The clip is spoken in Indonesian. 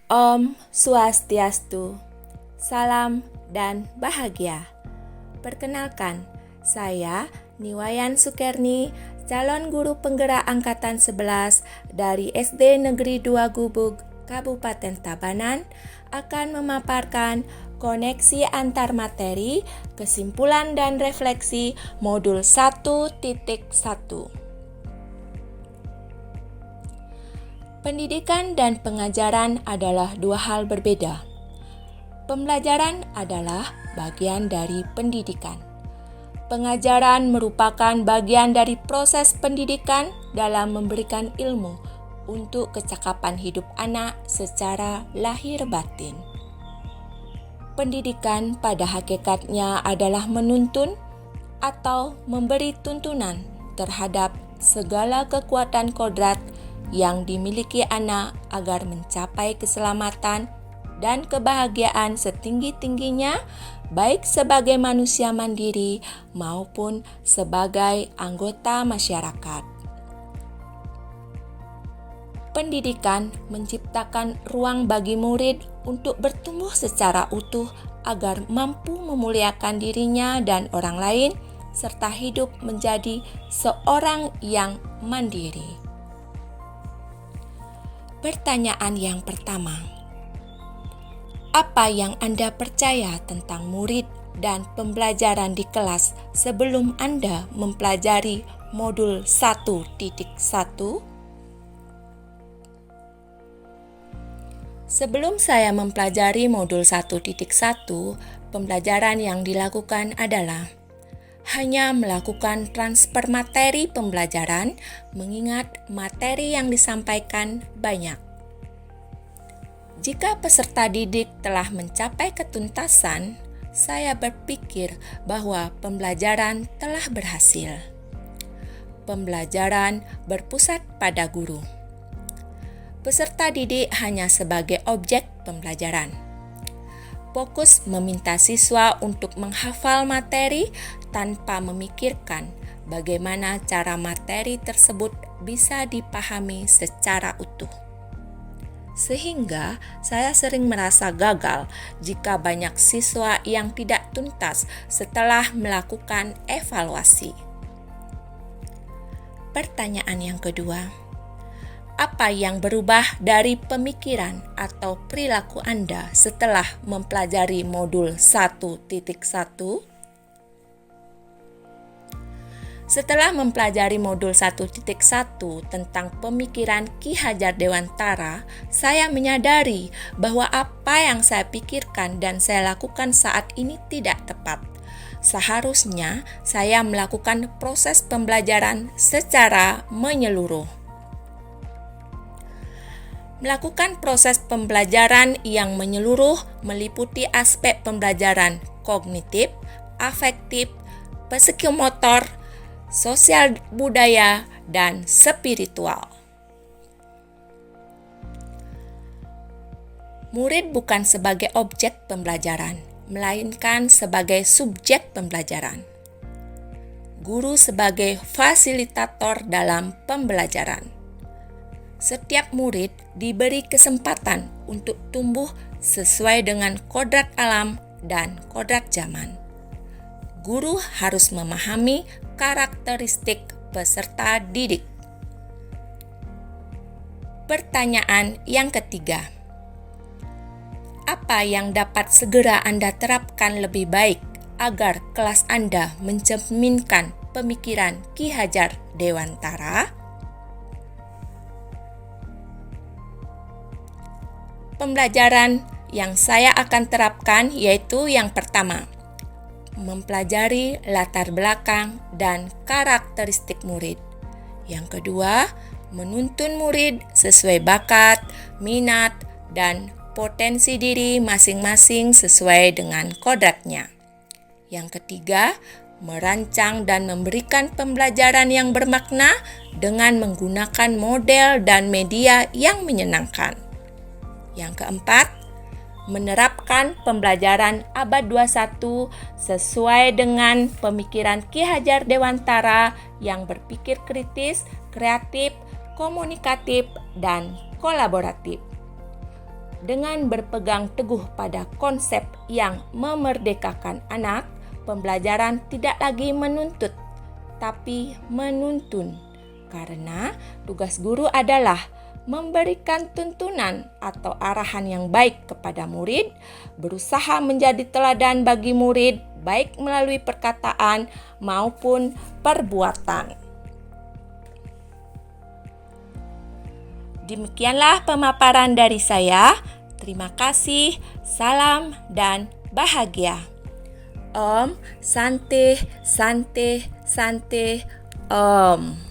Om Swastiastu, salam dan bahagia. Perkenalkan, saya Niwayan Sukerni, calon guru penggerak Angkatan 11 dari SD Negeri 2 Gubug, Kabupaten Tabanan, akan memaparkan koneksi antar materi, kesimpulan dan refleksi modul 1.1. Pendidikan dan pengajaran adalah dua hal berbeda. Pembelajaran adalah bagian dari pendidikan. Pengajaran merupakan bagian dari proses pendidikan dalam memberikan ilmu untuk kecakapan hidup anak secara lahir batin. Pendidikan pada hakikatnya adalah menuntun atau memberi tuntunan terhadap segala kekuatan kodrat yang dimiliki anak agar mencapai keselamatan dan kebahagiaan setinggi-tingginya, baik sebagai manusia mandiri maupun sebagai anggota masyarakat. Pendidikan menciptakan ruang bagi murid untuk bertumbuh secara utuh agar mampu memuliakan dirinya dan orang lain, serta hidup menjadi seorang yang mandiri. Pertanyaan yang pertama, apa yang Anda percaya tentang murid dan pembelajaran di kelas sebelum Anda mempelajari modul 1.1? Sebelum saya mempelajari modul 1.1, pembelajaran yang dilakukan adalah hanya melakukan transfer materi pembelajaran, mengingat materi yang disampaikan banyak. Jika peserta didik telah mencapai ketuntasan, saya berpikir bahwa pembelajaran telah berhasil. Pembelajaran berpusat pada guru. Peserta didik hanya sebagai objek pembelajaran. Fokus meminta siswa untuk menghafal materi tanpa memikirkan bagaimana cara materi tersebut bisa dipahami secara utuh. Sehingga saya sering merasa gagal jika banyak siswa yang tidak tuntas setelah melakukan evaluasi. Pertanyaan yang kedua, apa yang berubah dari pemikiran atau perilaku Anda setelah mempelajari modul 1.1? Setelah mempelajari modul 1.1 tentang pemikiran Ki Hajar Dewantara, saya menyadari bahwa apa yang saya pikirkan dan saya lakukan saat ini tidak tepat. Seharusnya saya melakukan proses pembelajaran secara menyeluruh. Melakukan proses pembelajaran yang menyeluruh meliputi aspek pembelajaran kognitif, afektif, psikomotor, sosial budaya, dan spiritual. Murid bukan sebagai objek pembelajaran, melainkan sebagai subjek pembelajaran. Guru sebagai fasilitator dalam pembelajaran. Setiap murid diberi kesempatan untuk tumbuh sesuai dengan kodrat alam dan kodrat zaman. Guru harus memahami karakteristik peserta didik. Pertanyaan yang ketiga, apa yang dapat segera Anda terapkan lebih baik agar kelas Anda mencerminkan pemikiran Ki Hajar Dewantara? Pembelajaran yang saya akan terapkan yaitu yang pertama, mempelajari latar belakang dan karakteristik murid. Yang kedua, menuntun murid sesuai bakat, minat, dan potensi diri masing-masing sesuai dengan kodratnya. Yang ketiga, merancang dan memberikan pembelajaran yang bermakna dengan menggunakan model dan media yang menyenangkan. Yang keempat, menerapkan pembelajaran abad 21 sesuai dengan pemikiran Ki Hajar Dewantara yang berpikir kritis, kreatif, komunikatif, dan kolaboratif. Dengan berpegang teguh pada konsep yang memerdekakan anak, pembelajaran tidak lagi menuntut, tapi menuntun. Karena tugas guru adalah memberikan tuntunan atau arahan yang baik kepada murid, berusaha menjadi teladan bagi murid, baik melalui perkataan maupun perbuatan. Demikianlah pemaparan dari saya. Terima kasih, salam dan bahagia. Om Santi Santi Santi Om.